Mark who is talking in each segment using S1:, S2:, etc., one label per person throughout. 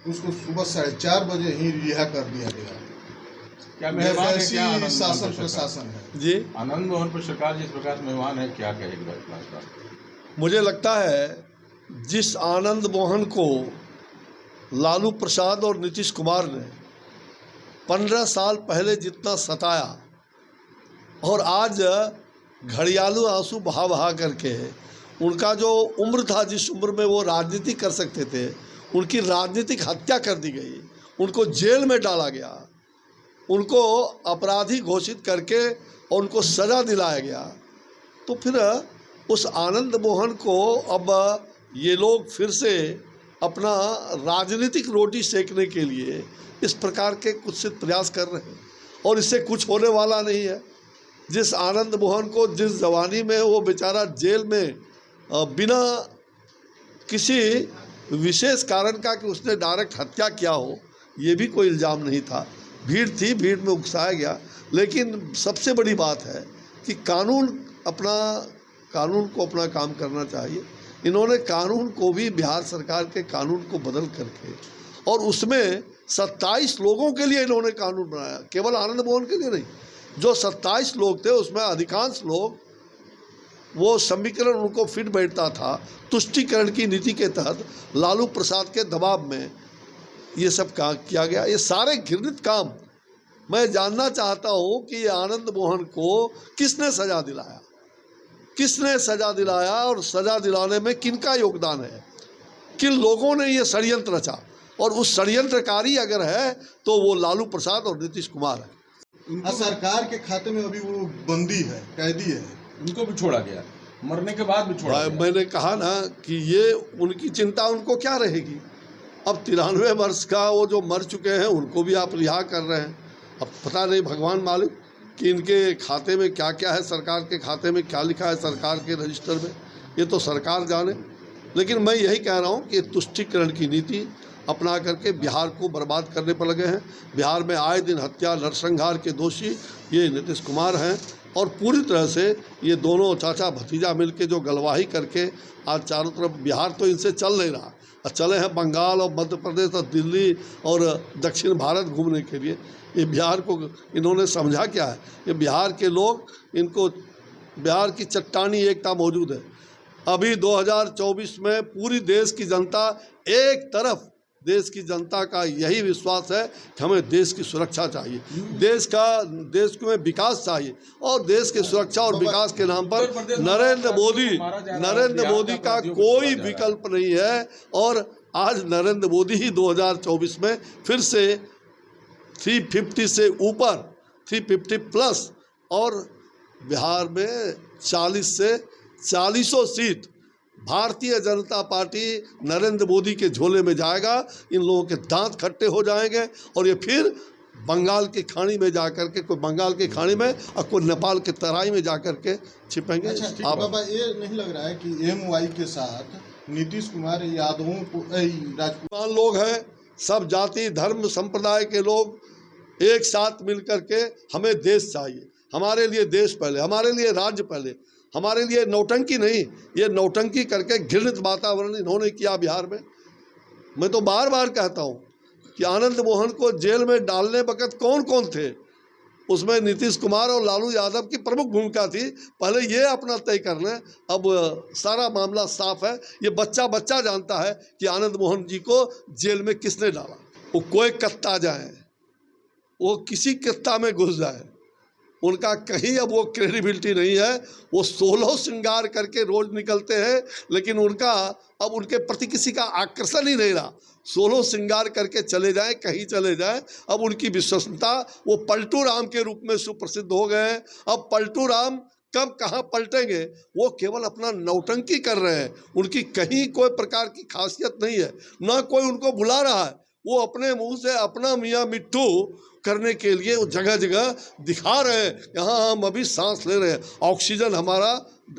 S1: उसको सुबह 4:30 बजे ही रिहा कर दिया गया।
S2: क्या मेहमान है,
S1: ऐसी
S2: क्या आनंद
S1: शासन
S2: मोहन पर
S1: प्रशासन है
S3: जी।
S2: आनंद मोहन पर सरकार जिस प्रकार मेहमान है, क्या कहेगा इस बात का?
S3: मुझे लगता है जिस आनंद मोहन को लालू प्रसाद और नीतीश कुमार ने 15 साल पहले जितना सताया और आज घड़ियालू आंसू बहा बहा करके उनका जो उम्र था, जिस उम्र में वो राजनीति कर सकते थे, उनकी राजनीतिक हत्या कर दी गई, उनको जेल में डाला गया, उनको अपराधी घोषित करके और उनको सज़ा दिलाया गया। तो फिर उस आनंद मोहन को अब ये लोग फिर से अपना राजनीतिक रोटी सेकने के लिए इस प्रकार के कुत्सित प्रयास कर रहे हैं और इससे कुछ होने वाला नहीं है। जिस आनंद मोहन को जिस जवानी में वो बेचारा जेल में बिना किसी विशेष कारण का कि उसने डायरेक्ट हत्या किया हो, ये भी कोई इल्ज़ाम नहीं था। भीड़ थी, भीड़ में उकसाया गया। लेकिन सबसे बड़ी बात है कि कानून को अपना काम करना चाहिए। इन्होंने कानून को भी, बिहार सरकार के कानून को बदल करके, और उसमें 27 लोगों के लिए इन्होंने कानून बनाया, केवल आनंद मोहन के लिए नहीं। जो 27 लोग थे उसमें अधिकांश लोग, वो समीकरण उनको फिट बैठता था। तुष्टीकरण की नीति के तहत लालू प्रसाद के दबाव में ये सब काम किया गया। ये सारे घृणित काम, मैं जानना चाहता हूँ कि ये आनंद मोहन को किसने सज़ा दिलाया, किसने सज़ा दिलाया और सज़ा दिलाने में किनका योगदान है, किन लोगों ने ये षड्यंत्र रचा, और उस षड्यंत्रकारी अगर है तो वो लालू प्रसाद और नीतीश कुमार है।
S1: सरकार के खाते में अभी वो बंदी है, कैदी है,
S2: उनको भी छोड़ा गया, मरने के बाद भी छोड़ा गया।
S3: मैंने कहा ना कि ये उनकी चिंता उनको क्या रहेगी। अब 93 वर्ष का वो जो मर चुके हैं उनको भी आप रिहा कर रहे हैं। अब पता नहीं, भगवान मालिक कि इनके खाते में क्या क्या है, सरकार के खाते में क्या लिखा है सरकार के रजिस्टर में, ये तो सरकार जाने। लेकिन मैं यही कह रहा हूँ कि तुष्टीकरण की नीति अपना करके बिहार को बर्बाद करने पर लगे हैं। बिहार में आए दिन हत्या, नरसंहार के दोषी ये नीतीश कुमार हैं, और पूरी तरह से ये दोनों चाचा भतीजा मिलके जो गलवाही करके आज चारों तरफ, बिहार तो इनसे चल नहीं रहा, चले हैं बंगाल और मध्य प्रदेश और दिल्ली और दक्षिण भारत घूमने के लिए। ये बिहार को इन्होंने समझा क्या है? ये बिहार के लोग, इनको बिहार की चट्टानी एकता मौजूद है। अभी 2024 में पूरी देश की जनता, एक तरफ देश की जनता का यही विश्वास है कि हमें देश की सुरक्षा चाहिए, देश में विकास चाहिए, और देश की सुरक्षा और विकास के नाम पर नरेंद्र मोदी का कोई विकल्प नहीं है। और आज नरेंद्र मोदी ही 2024 में फिर से 350 से ऊपर, 350 प्लस, और बिहार में 40 से 40 सीट भारतीय जनता पार्टी नरेंद्र मोदी के झोले में जाएगा। इन लोगों के दांत खट्टे हो जाएंगे और ये फिर बंगाल की खाड़ी में जाकर के, कोई बंगाल की खाड़ी में और कोई नेपाल के तराई में जाकर के छिपेंगे।
S1: अच्छा, बाबा, ये नहीं लग रहा है कि एमवाई के साथ नीतीश कुमार यादवों को,
S3: राजपूतान लोग हैं, सब जाति धर्म संप्रदाय के लोग एक साथ मिल करके, हमें देश चाहिए, हमारे लिए देश पहले, हमारे लिए राज्य पहले, हमारे लिए नौटंकी नहीं। ये नौटंकी करके घृणित वातावरण इन्होंने किया बिहार में। मैं तो बार बार कहता हूँ कि आनंद मोहन को जेल में डालने वक्त कौन कौन थे, उसमें नीतीश कुमार और लालू यादव की प्रमुख भूमिका थी। पहले ये अपना तय कर लें, अब सारा मामला साफ है। ये बच्चा जानता है कि आनंद मोहन जी को जेल में किसने डाला। वो कोई कत्ता जाए, वो किसी कत्ता में घुस जाए, उनका कहीं अब वो क्रेडिबिलिटी नहीं है। वो 16 श्रृंगार करके रोज निकलते हैं, लेकिन उनका अब उनके प्रति किसी का आकर्षण ही नहीं रहा। 16 श्रृंगार करके चले जाएं, कहीं चले जाएं, अब उनकी विश्वसनीयता, वो पलटू राम के रूप में सुप्रसिद्ध हो गए हैं। अब पलटू राम कब कहाँ पलटेंगे, वो केवल अपना नौटंकी कर रहे हैं। उनकी कहीं कोई प्रकार की खासियत नहीं है, ना कोई उनको बुला रहा है। वो अपने मुंह से अपना मियाँ मिट्टू करने के लिए वो जगह जगह दिखा रहे हैं, यहाँ हम अभी सांस ले रहे हैं, ऑक्सीजन हमारा,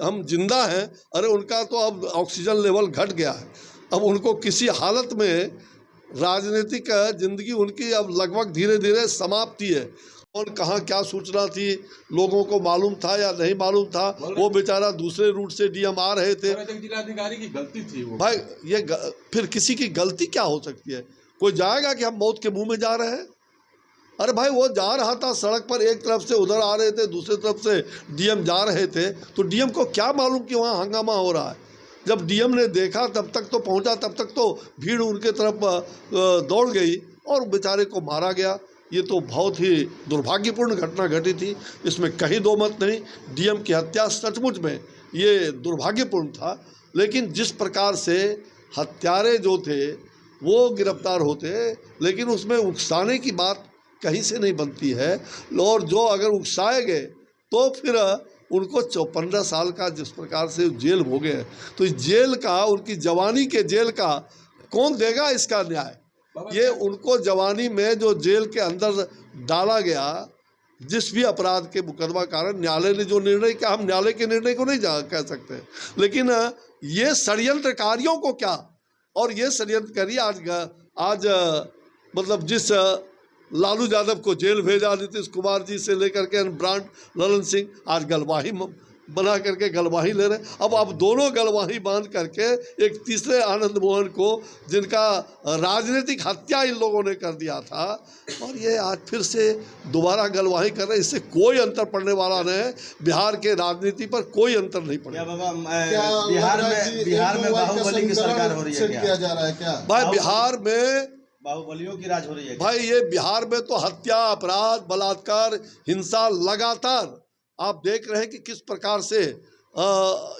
S3: हम जिंदा हैं। अरे उनका तो अब ऑक्सीजन लेवल घट गया है। अब उनको किसी हालत में राजनीतिक जिंदगी उनकी अब लगभग धीरे धीरे समाप्ति है। कौन कहाँ क्या सूचना थी, लोगों को मालूम था या नहीं मालूम था, वो बेचारा दूसरे रूट से डीएम आ रहे थे।
S2: जिलाधिकारी की गलती थी वो।
S3: भाई ये फिर किसी की गलती क्या हो सकती है? कोई जाएगा कि हम मौत के मुंह में जा रहे हैं? अरे भाई, वो जा रहा था सड़क पर, एक तरफ से उधर आ रहे थे, दूसरी तरफ से डीएम जा रहे थे, तो डीएम को क्या मालूम कि वहाँ हंगामा हो रहा है? जब डीएम ने देखा तब तक तो पहुँचा, तब तक तो भीड़ उनके तरफ दौड़ गई और बेचारे को मारा गया। ये तो बहुत ही दुर्भाग्यपूर्ण घटना घटी थी, इसमें कहीं दो मत नहीं। डीएम की हत्या सचमुच में ये दुर्भाग्यपूर्ण था, लेकिन जिस प्रकार से हत्यारे जो थे वो गिरफ्तार होते, लेकिन उसमें उकसाने की बात कहीं से नहीं बनती है। और जो अगर उकसाए गए तो फिर उनको 15 साल का जिस प्रकार से जेल हो गए, तो इस जेल का, उनकी जवानी के जेल का कौन देगा इसका न्याय? ये उनको जवानी में जो जेल के अंदर डाला गया, जिस भी अपराध के मुकदमा कारण न्यायालय ने जो निर्णय किया, हम न्यायालय के निर्णय को नहीं कह सकते, लेकिन ये षड्यंत्रकारियों को क्या, और ये षड्यंत्रकारी आज मतलब जिस लालू यादव को जेल भेजा, नीतीश कुमार जी से लेकर के ब्रांड ललन सिंह आज गलवाही बना करके गलवाही ले रहे। अब दोनों गलवाही बांध करके एक तीसरे आनंद मोहन को, जिनका राजनीतिक हत्या इन लोगों ने कर दिया था, और ये आज फिर से दोबारा गलवाही कर रहे हैं। इससे कोई अंतर पड़ने वाला नहीं है, बिहार के राजनीति पर कोई अंतर नहीं पड़ेगा।
S4: बिहार में बाहुबली की सरकार हो रही है,
S1: किया जा रहा है क्या
S3: भाई? बिहार में
S4: बाहुबलियों की राज हो रही है
S3: भाई? ये बिहार में तो हत्या, अपराध, बलात्कार, हिंसा लगातार आप देख रहे हैं कि किस प्रकार से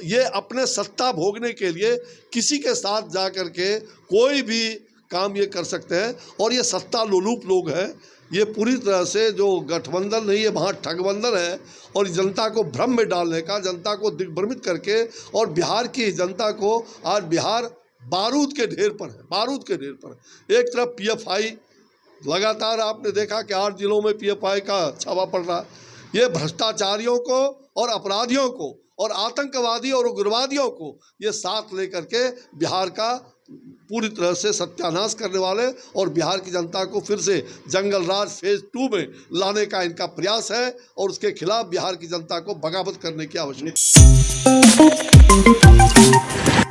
S3: ये अपने सत्ता भोगने के लिए किसी के साथ जा कर के कोई भी काम ये कर सकते हैं। और ये सत्ता लोलुप लोग हैं, ये पूरी तरह से जो गठबंधन नहीं है, वहाँ ठगबंधन है, और जनता को भ्रम में डालने का, जनता को दिग्भ्रमित करके, और बिहार की जनता को आज बिहार बारूद के ढेर पर है, बारूद के ढेर पर। एक तरफ पीएफआई, लगातार आपने देखा कि 8 जिलों में पीएफआई का छावा पड़ रहा है। ये भ्रष्टाचारियों को और अपराधियों को और आतंकवादी और उग्रवादियों को ये साथ लेकर के बिहार का पूरी तरह से सत्यानाश करने वाले, और बिहार की जनता को फिर से जंगल राज फेज 2 में लाने का इनका प्रयास है, और उसके खिलाफ बिहार की जनता को बगावत करने की आवश्यकता है।